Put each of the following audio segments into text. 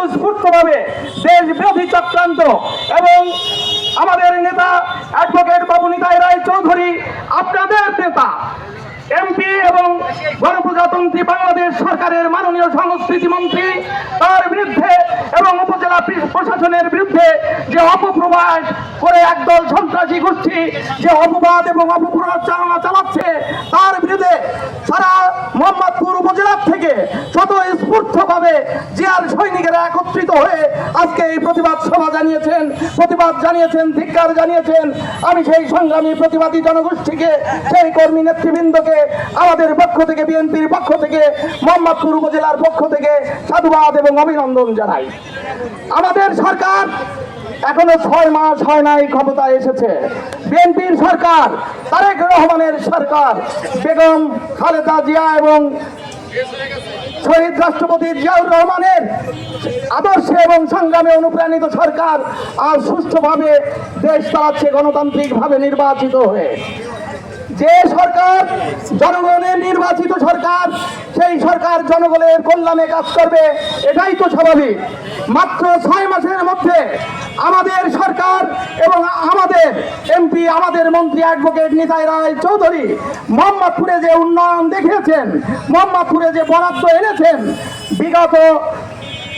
স্বতঃস্ফূর্তভাবে দেশ বিরোধী চক্রান্ত এবং আমাদের নেতা অ্যাডভোকেট বাবু নিতাই রায় চৌধুরী, আপনাদের নেতা এমপি এবং গণপ্রজাতন্ত্রী বাংলাদেশ সরকারের মাননীয় সংস্কৃতি মন্ত্রী, তার বিরুদ্ধে এবং উপজেলা প্রশাসনের বিরুদ্ধে যে অপপ্রবাস করে একদল সন্ত্রাসী গোষ্ঠী যে অপবাদ এবং অপপ্রচারণা চালাচ্ছে, তার বিরুদ্ধে সারা মোহাম্মদপুর উপজেলার থেকে স্বতঃস্ফূর্তভাবে জিয়ার সৈনিকেরা একত্রিত হয়ে আজকে এই প্রতিবাদ সভা জানিয়েছেন, ধিক্কার জানিয়েছেন। আমি সেই সংগ্রামী প্রতিবাদী জনগোষ্ঠীকে, সেই কর্মী নেতৃবৃন্দকে আমাদের পক্ষ থেকে, বিএনপির পক্ষ থেকে, মোহাম্মদপুর উপজেলার পক্ষ থেকে সাধুবাদ এবং অভিনন্দন জানাই। আমাদের সরকার এখনো 6 মাস হয় নাই ক্ষমতায় এসেছে। বিএনপির সরকার, তারেক রহমানের সরকার, বেগম খালেদা জিয়া এবং শহীদ রাষ্ট্রপতি জিয়াউর রহমানের আদর্শে এবং সংগ্রামে অনুপ্রাণিত সরকার আজ সুষ্ঠুভাবে দেশ চালাচ্ছে, গণতান্ত্রিকভাবে নির্বাচিত হয়ে। যে সরকার জনগণের নির্বাচিত সরকার, সেই সরকার জনগণের কল্যাণে কাজ করবে, এটাই তো স্বাভাবিক। মাত্র 6 মাসের মধ্যে আমাদের সরকার এবং আমাদের এমপি, আমাদের মন্ত্রী অ্যাডভোকেট নিতাই রায় চৌধুরী মোহাম্মদপুরে যে উন্নয়ন দেখিয়েছেন, মোহাম্মদপুরে যে বরাদ্দ এনেছেন, বিগত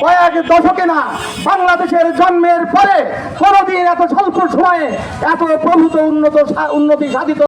কয়েক দশকে না, বাংলাদেশের জন্মের পরে কোনোদিন এত স্বল্প সময়ে এত প্রভূত উন্নতি সাধিত